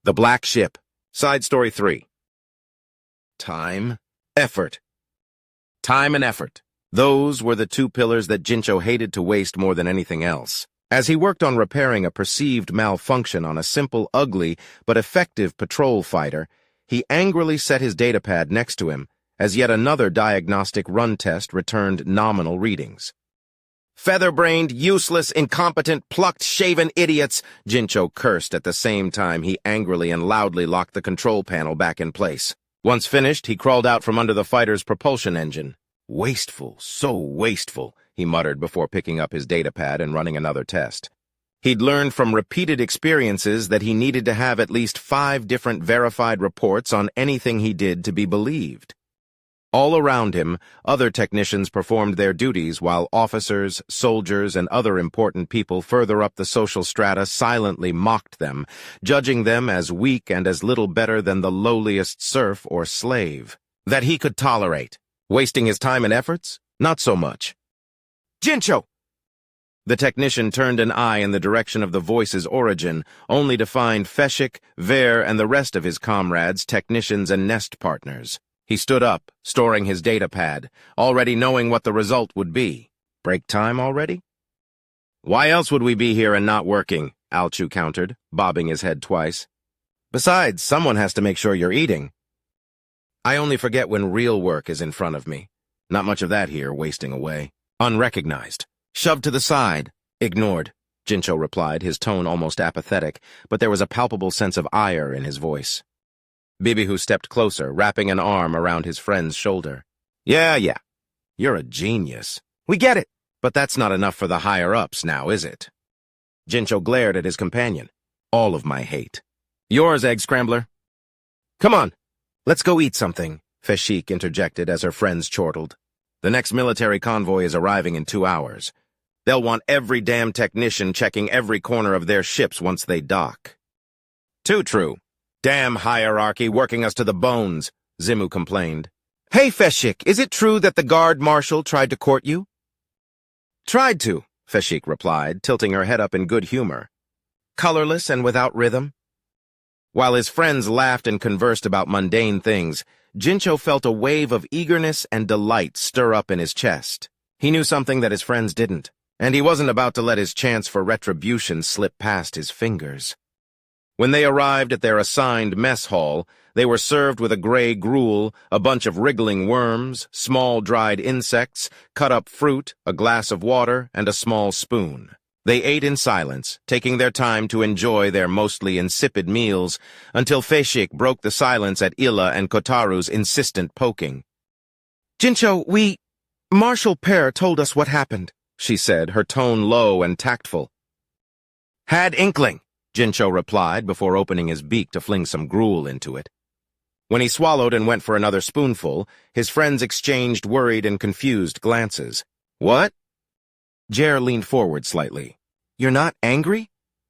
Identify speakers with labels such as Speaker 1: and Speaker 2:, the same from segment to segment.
Speaker 1: The Black Ship. Side Story 3. Time, effort. Time and effort. Those were the two pillars that Jincho hated to waste more than anything else. As he worked on repairing a perceived malfunction on a simple, ugly, but effective patrol fighter, he angrily set his datapad next to him as yet another diagnostic run test returned nominal readings. Feather-brained, useless, incompetent, plucked, shaven idiots, Jincho cursed at the same time he angrily and loudly locked the control panel back in place. Once finished, he crawled out from under the fighter's propulsion engine. Wasteful, so wasteful, he muttered before picking up his datapad and running another test. He'd learned from repeated experiences that he needed to have at least 5 different verified reports on anything he did to be believed. All around him, other technicians performed their duties while officers, soldiers, and other important people further up the social strata silently mocked them, judging them as weak and as little better than the lowliest serf or slave. That he could tolerate. Wasting his time and efforts? Not so much. Jincho! The technician turned an eye in the direction of the voice's origin, only to find Feshik, Ver, and the rest of his comrades, technicians, and nest partners. He stood up, storing his datapad, already knowing what the result would be. Break time already? Why else would we be here and not working? Alchu countered, bobbing his head twice. Besides, someone has to make sure you're eating. I only forget when real work is in front of me. Not much of that here, wasting away. Unrecognized. Shoved to the side. Ignored, Jincho replied, his tone almost apathetic, but there was a palpable sense of ire in his voice. Bibihu stepped closer, wrapping an arm around his friend's shoulder. Yeah. You're a genius. We get it, but that's not enough for the higher-ups now, is it? Jincho glared at his companion. All of my hate. Yours, Egg Scrambler. Come on, let's go eat something, Feshik interjected as her friends chortled. The next military convoy is arriving in 2 hours. They'll want every damn technician checking every corner of their ships once they dock. Too true. Damn hierarchy working us to the bones, Zimu complained. Hey, Feshik, is it true that the guard marshal tried to court you? Tried to, Feshik replied, tilting her head up in good humor. Colorless and without rhythm. While his friends laughed and conversed about mundane things, Jincho felt a wave of eagerness and delight stir up in his chest. He knew something that his friends didn't, and he wasn't about to let his chance for retribution slip past his fingers. When they arrived at their assigned mess hall, they were served with a gray gruel, a bunch of wriggling worms, small dried insects, cut-up fruit, a glass of water, and a small spoon. They ate in silence, taking their time to enjoy their mostly insipid meals, until Feshik broke the silence at Ila and Kotaru's insistent poking. Jincho, Marshal Pear told us what happened, she said, her tone low and tactful. Had inkling, Jincho replied before opening his beak to fling some gruel into it. When he swallowed and went for another spoonful, his friends exchanged worried and confused glances. What? Jer leaned forward slightly. You're not angry?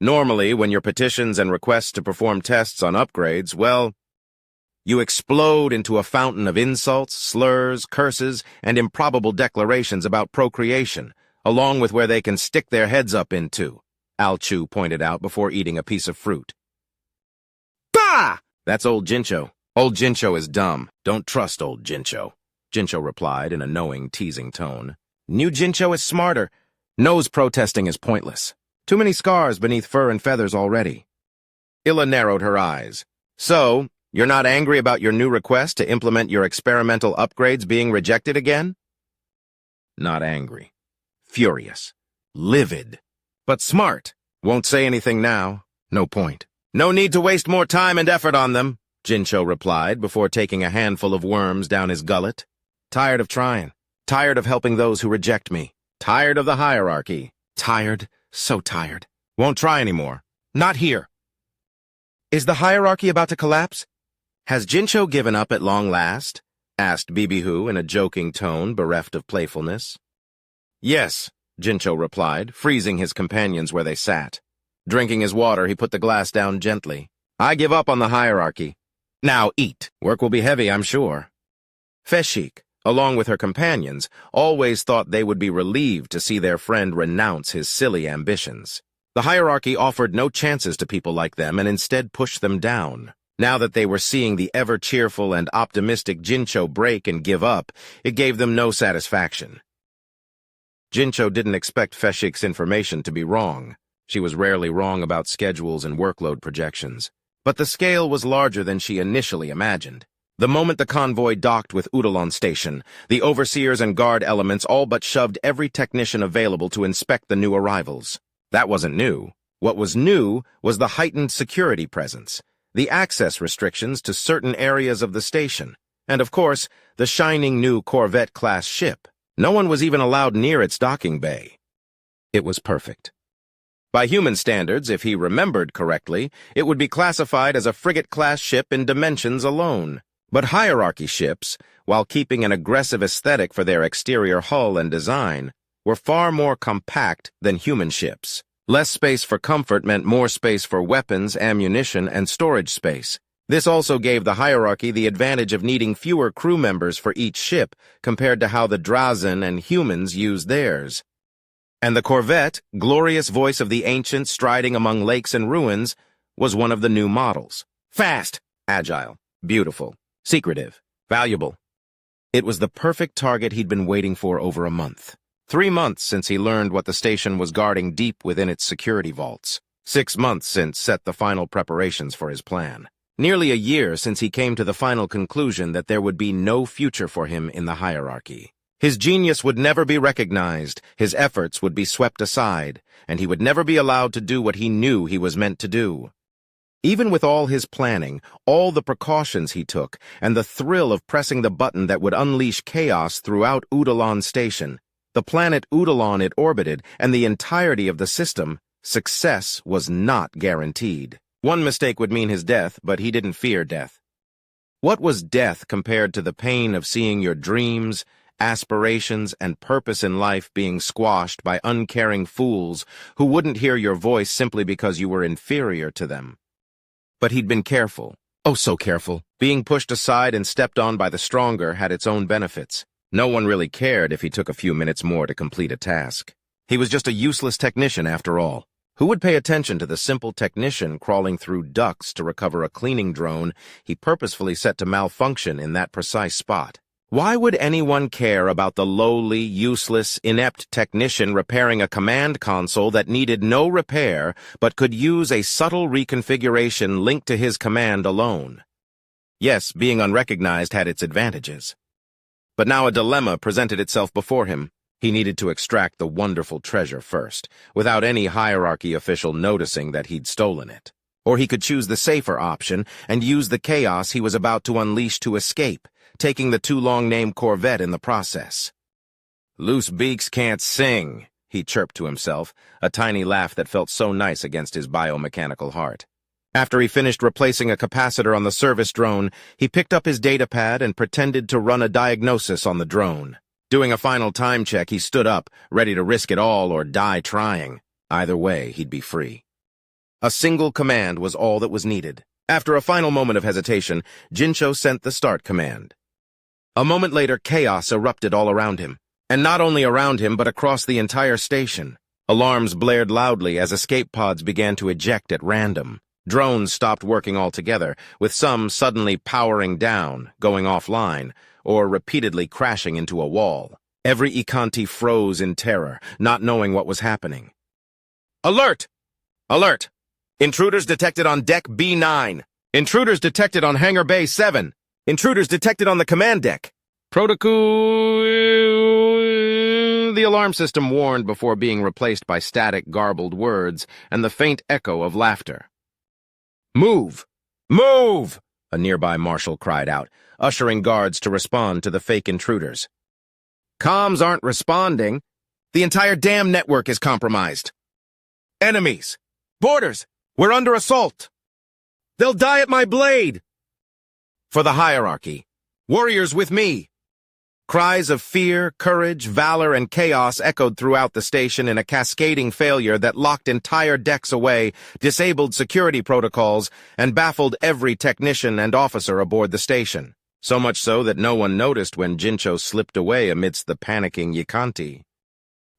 Speaker 1: Normally, when your petitions and requests to perform tests on upgrades, well, you explode into a fountain of insults, slurs, curses, and improbable declarations about procreation, along with where they can stick their heads up into, Alchu pointed out before eating a piece of fruit. Bah! That's old Jincho. Old Jincho is dumb. Don't trust old Jincho, Jincho replied in a knowing, teasing tone. New Jincho is smarter. Knows protesting is pointless. Too many scars beneath fur and feathers already. Illa narrowed her eyes. So, you're not angry about your new request to implement your experimental upgrades being rejected again? Not angry. Furious. Livid. But smart. Won't say anything now. No point. No need to waste more time and effort on them, Jincho replied before taking a handful of worms down his gullet. Tired of trying. Tired of helping those who reject me. Tired of the hierarchy. Tired. So tired. Won't try anymore. Not here. Is the hierarchy about to collapse? Has Jincho given up at long last? Asked Bibihu in a joking tone bereft of playfulness. Yes, Jincho replied, freezing his companions where they sat. Drinking his water, he put the glass down gently. I give up on the hierarchy. Now eat. Work will be heavy, I'm sure. Feshik, along with her companions, always thought they would be relieved to see their friend renounce his silly ambitions. The hierarchy offered no chances to people like them and instead pushed them down. Now that they were seeing the ever-cheerful and optimistic Jincho break and give up, it gave them no satisfaction. Jincho didn't expect Feshik's information to be wrong. She was rarely wrong about schedules and workload projections. But the scale was larger than she initially imagined. The moment the convoy docked with Udalon Station, the overseers and guard elements all but shoved every technician available to inspect the new arrivals. That wasn't new. What was new was the heightened security presence, the access restrictions to certain areas of the station, and of course, the shining new Corvette-class ship. No one was even allowed near its docking bay. It was perfect. By human standards, if he remembered correctly, it would be classified as a frigate-class ship in dimensions alone. But hierarchy ships, while keeping an aggressive aesthetic for their exterior hull and design, were far more compact than human ships. Less space for comfort meant more space for weapons, ammunition, and storage space. This also gave the hierarchy the advantage of needing fewer crew members for each ship compared to how the Drazen and humans used theirs. And the Corvette, glorious voice of the ancient striding among lakes and ruins, was one of the new models. Fast, agile, beautiful, secretive, valuable. It was the perfect target he'd been waiting for over a month. 3 months since he learned what the station was guarding deep within its security vaults. 6 months since set the final preparations for his plan. Nearly a year since he came to the final conclusion that there would be no future for him in the hierarchy. His genius would never be recognized, his efforts would be swept aside, and he would never be allowed to do what he knew he was meant to do. Even with all his planning, all the precautions he took, and the thrill of pressing the button that would unleash chaos throughout Udalon Station, the planet Udalon it orbited, and the entirety of the system, success was not guaranteed. One mistake would mean his death, but he didn't fear death. What was death compared to the pain of seeing your dreams, aspirations, and purpose in life being squashed by uncaring fools who wouldn't hear your voice simply because you were inferior to them? But he'd been careful. Oh, so careful. Being pushed aside and stepped on by the stronger had its own benefits. No one really cared if he took a few minutes more to complete a task. He was just a useless technician after all. Who would pay attention to the simple technician crawling through ducts to recover a cleaning drone he purposefully set to malfunction in that precise spot? Why would anyone care about the lowly, useless, inept technician repairing a command console that needed no repair but could use a subtle reconfiguration linked to his command alone? Yes, being unrecognized had its advantages. But now a dilemma presented itself before him. He needed to extract the wonderful treasure first, without any hierarchy official noticing that he'd stolen it. Or he could choose the safer option and use the chaos he was about to unleash to escape, taking the too long-named Corvette in the process. Loose beaks can't sing, he chirped to himself, a tiny laugh that felt so nice against his biomechanical heart. After he finished replacing a capacitor on the service drone, he picked up his datapad and pretended to run a diagnosis on the drone. Doing a final time check, he stood up, ready to risk it all or die trying. Either way, he'd be free. A single command was all that was needed. After a final moment of hesitation, Jincho sent the start command. A moment later, chaos erupted all around him. And not only around him, but across the entire station. Alarms blared loudly as escape pods began to eject at random. Drones stopped working altogether, with some suddenly powering down, going offline, or repeatedly crashing into a wall. Every Ikanti froze in terror, not knowing what was happening. Alert! Alert! Intruders detected on Deck B9. Intruders detected on Hangar Bay 7. Intruders detected on the command deck. Protocol... The alarm system warned before being replaced by static, garbled words and the faint echo of laughter. Move! Move! A nearby marshal cried out, ushering guards to respond to the fake intruders. Comms aren't responding. The entire damn network is compromised. Enemies! Boarders! We're under assault! They'll die at my blade! For the hierarchy. Warriors with me! Cries of fear, courage, valor, and chaos echoed throughout the station in a cascading failure that locked entire decks away, disabled security protocols, and baffled every technician and officer aboard the station. So much so that no one noticed when Jincho slipped away amidst the panicking Yikanti.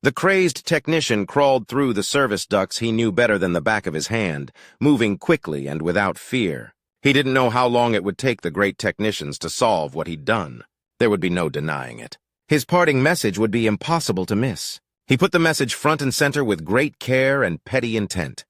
Speaker 1: The crazed technician crawled through the service ducts he knew better than the back of his hand, moving quickly and without fear. He didn't know how long it would take the great technicians to solve what he'd done. There would be no denying it. His parting message would be impossible to miss. He put the message front and center with great care and petty intent.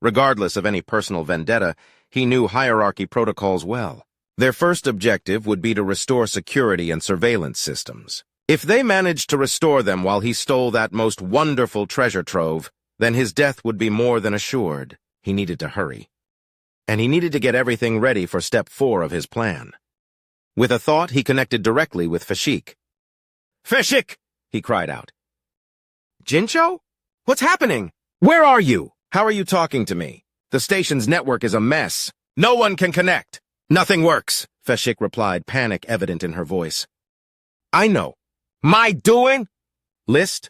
Speaker 1: Regardless of any personal vendetta, he knew hierarchy protocols well. Their first objective would be to restore security and surveillance systems. If they managed to restore them while he stole that most wonderful treasure trove, then his death would be more than assured. He needed to hurry. And he needed to get everything ready for step 4 of his plan. With a thought, he connected directly with Fashik. "Fashik!" he cried out. "Jincho? What's happening? Where are you? How are you talking to me? The station's network is a mess. No one can connect. Nothing works," Fashik replied, panic evident in her voice. "I know. My doing? List?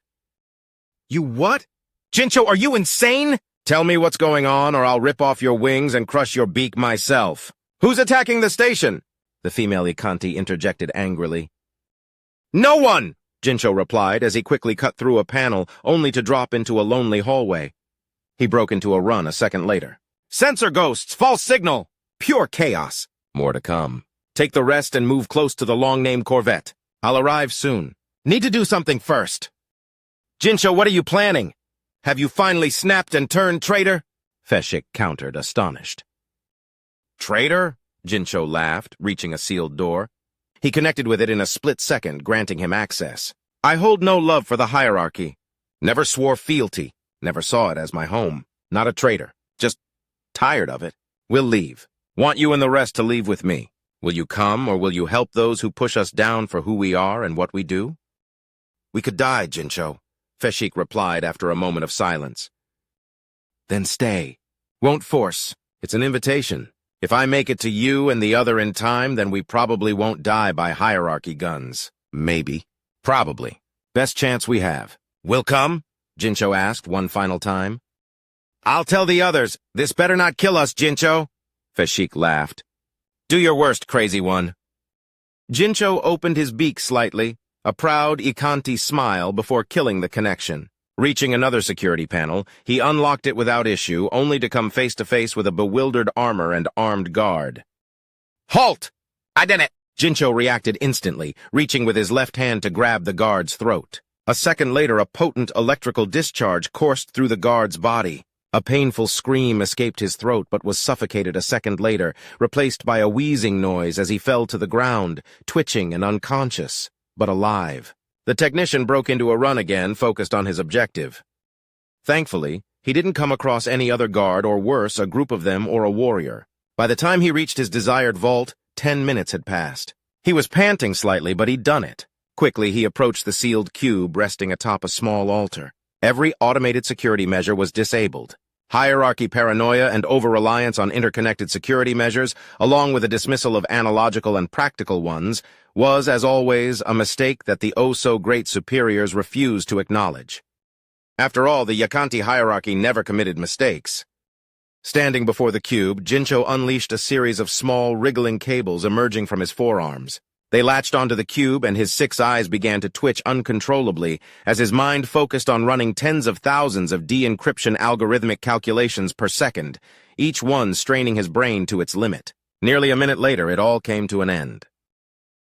Speaker 1: You what? Jincho, are you insane? Tell me what's going on or I'll rip off your wings and crush your beak myself. Who's attacking the station?" the female Ikanti interjected angrily. "No one!" Jincho replied as he quickly cut through a panel only to drop into a lonely hallway. He broke into a run a second later. "Sensor ghosts! False signal! Pure chaos!" More to come. "Take the rest and move close to the long-named Corvette. I'll arrive soon. Need to do something first." "Jincho, what are you planning? Have you finally snapped and turned traitor?" Fashik countered, astonished. "Traitor?" Jincho laughed, reaching a sealed door. He connected with it in a split second, granting him access. "I hold no love for the hierarchy. Never swore fealty. Never saw it as my home. Not a traitor. Just tired of it. We'll leave. Want you and the rest to leave with me. Will you come, or will you help those who push us down for who we are and what we do?" "We could die, Jincho," Fashik replied after a moment of silence. "Then stay. Won't force. It's an invitation. If I make it to you and the other in time, then we probably won't die by hierarchy guns. Maybe. Probably. Best chance we have. Will come?" Jincho asked one final time. "I'll tell the others. This better not kill us, Jincho." Fashik laughed. "Do your worst, crazy one." Jincho opened his beak slightly, a proud Ikanti smile before killing the connection. Reaching another security panel, he unlocked it without issue, only to come face to face with a bewildered armor and armed guard. "Halt! I did it!" Jincho reacted instantly, reaching with his left hand to grab the guard's throat. A second later, a potent electrical discharge coursed through the guard's body. A painful scream escaped his throat but was suffocated a second later, replaced by a wheezing noise as he fell to the ground, twitching and unconscious, but alive. The technician broke into a run again, focused on his objective. Thankfully, he didn't come across any other guard or worse, a group of them or a warrior. By the time he reached his desired vault, 10 minutes had passed. He was panting slightly, but he'd done it. Quickly, he approached the sealed cube resting atop a small altar. Every automated security measure was disabled. Hierarchy paranoia and over-reliance on interconnected security measures, along with a dismissal of analogical and practical ones, was, as always, a mistake that the oh-so-great superiors refused to acknowledge. After all, the Yakanti hierarchy never committed mistakes. Standing before the cube, Jincho unleashed a series of small, wriggling cables emerging from his forearms. They latched onto the cube, and his 6 eyes began to twitch uncontrollably as his mind focused on running tens of thousands of de-encryption algorithmic calculations per second, each one straining his brain to its limit. Nearly a minute later, it all came to an end.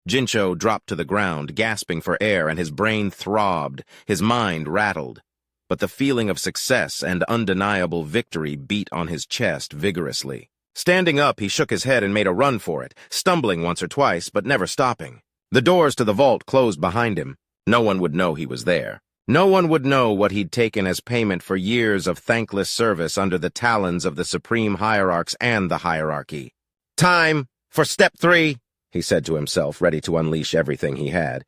Speaker 1: Jincho dropped to the ground, gasping for air, and his brain throbbed, his mind rattled. But the feeling of success and undeniable victory beat on his chest vigorously. Standing up, he shook his head and made a run for it, stumbling once or twice, but never stopping. The doors to the vault closed behind him. No one would know he was there. No one would know what he'd taken as payment for years of thankless service under the talons of the supreme hierarchs and the hierarchy. "Time for step 3, he said to himself, ready to unleash everything he had.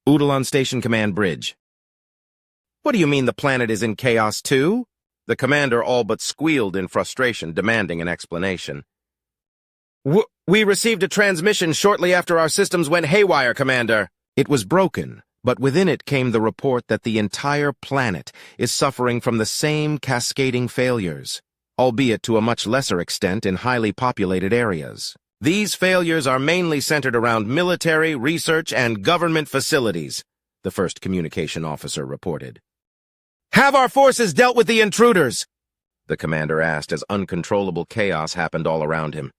Speaker 1: Udalon Station Command Bridge. "What do you mean the planet is in chaos too?" The commander all but squealed in frustration, demanding an explanation. We received a transmission shortly after our systems went haywire, Commander." It was broken, but within it came the report that the entire planet is suffering from the same cascading failures, albeit to a much lesser extent in highly populated areas. These failures are mainly centered around military, research, and government facilities. the first communication officer reported. "Have our forces dealt with the intruders?" the commander asked as uncontrollable chaos happened all around him.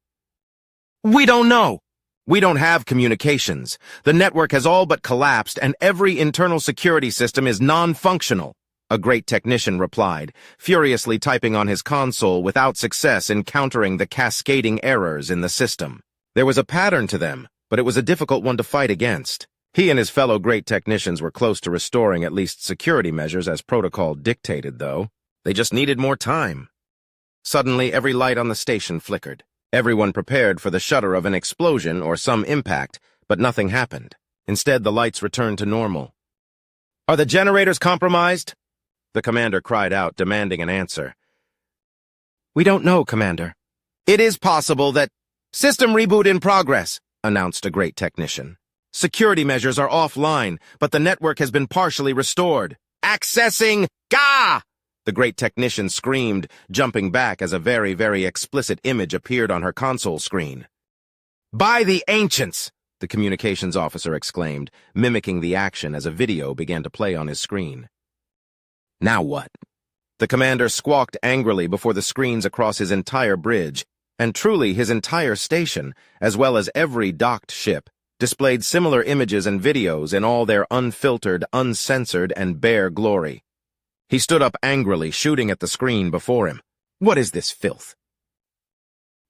Speaker 1: "We don't know. We don't have communications. The network has all but collapsed, and every internal security system is non-functional," a great technician replied, furiously typing on his console without success in countering the cascading errors in the system. There was a pattern to them, but it was a difficult one to fight against. He and his fellow great technicians were close to restoring at least security measures as protocol dictated, though. They just needed more time. Suddenly, every light on the station flickered. Everyone prepared for the shudder of an explosion or some impact, but nothing happened. Instead, the lights returned to normal. "Are the generators compromised?" the commander cried out, demanding an answer. "We don't know, Commander." "It is possible that—" "System reboot in progress," announced a great technician. "Security measures are offline, but the network has been partially restored." "Accessing GA!" the great technician screamed, jumping back as a very, very explicit image appeared on her console screen. "By the ancients!" the communications officer exclaimed, mimicking the action as a video began to play on his screen. "Now what?" the commander squawked angrily before the screens across his entire bridge, and truly his entire station, as well as every docked ship, displayed similar images and videos in all their unfiltered, uncensored, and bare glory. He stood up angrily, shooting at the screen before him. "What is this filth?"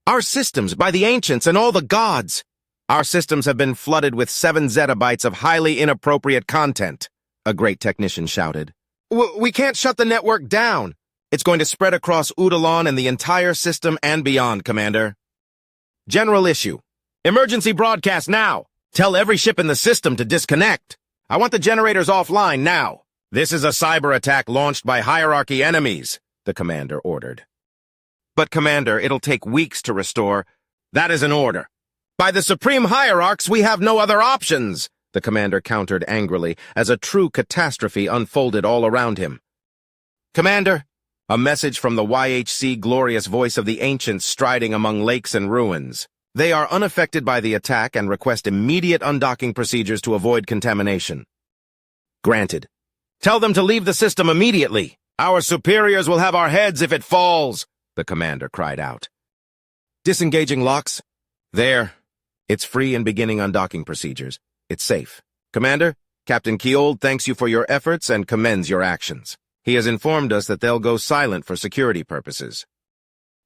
Speaker 1: "Our systems, by the ancients and all the gods! Our systems have been flooded with 7 zettabytes of highly inappropriate content," a great technician shouted. We can't shut the network down. It's going to spread across Udalon and the entire system and beyond, Commander." "General issue. Emergency broadcast now. Tell every ship in the system to disconnect. I want the generators offline now. This is a cyber attack launched by hierarchy enemies," the commander ordered. "But, Commander, it'll take weeks to restore." "That is an order. By the supreme hierarchs, we have no other options," the commander countered angrily as a true catastrophe unfolded all around him. "Commander," a message from the YHC glorious voice of the ancients striding among lakes and ruins. "They are unaffected by the attack and request immediate undocking procedures to avoid contamination." "Granted. Tell them to leave the system immediately. Our superiors will have our heads if it falls," the commander cried out. "Disengaging locks. There. It's free and beginning undocking procedures. It's safe. Commander, Captain Kiold thanks you for your efforts and commends your actions. He has informed us that they'll go silent for security purposes."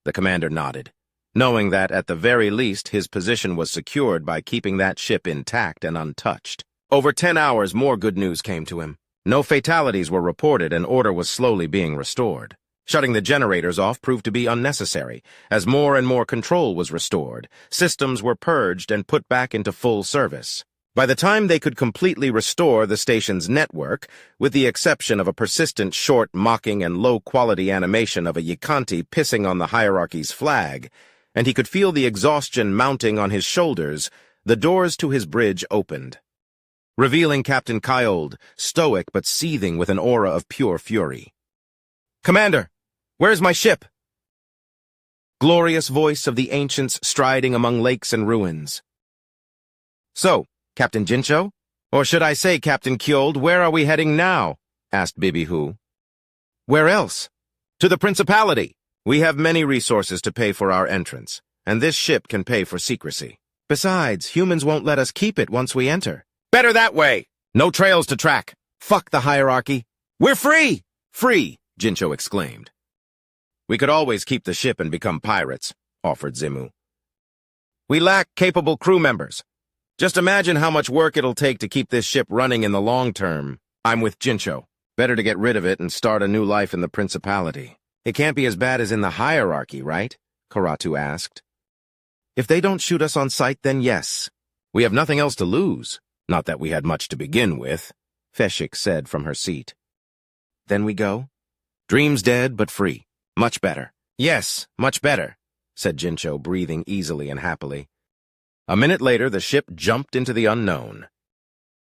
Speaker 1: The commander nodded, knowing that, at the very least, his position was secured by keeping that ship intact and untouched. Over 10 hours, more good news came to him. No fatalities were reported and order was slowly being restored. Shutting the generators off proved to be unnecessary. As more and more control was restored, systems were purged and put back into full service. By the time they could completely restore the station's network, with the exception of a persistent short, mocking, and low-quality animation of a Yikanti pissing on the hierarchy's flag, and he could feel the exhaustion mounting on his shoulders, the doors to his bridge opened, revealing Captain Kiold, stoic but seething with an aura of pure fury. "Commander, where's my ship?" Glorious voice of the ancients striding among lakes and ruins. "So, Captain Jincho? Or should I say, Captain Kiold, where are we heading now?" asked Bibihu. "Where else?" "To the Principality. We have many resources to pay for our entrance, and this ship can pay for secrecy. Besides, humans won't let us keep it once we enter." "Better that way. No trails to track. Fuck the hierarchy. We're free!" "Free!" Jincho exclaimed. "We could always keep the ship and become pirates," offered Zimu. "We lack capable crew members. Just imagine how much work it'll take to keep this ship running in the long term." "I'm with Jincho. Better to get rid of it and start a new life in the Principality." "It can't be as bad as in the hierarchy, right?" Karatu asked. "If they don't shoot us on sight, then yes. We have nothing else to lose. Not that we had much to begin with," Feshik said from her seat. "Then we go?" "Dreams dead, but free. Much better." "Yes, much better," said Jincho, breathing easily and happily. A minute later, the ship jumped into the unknown.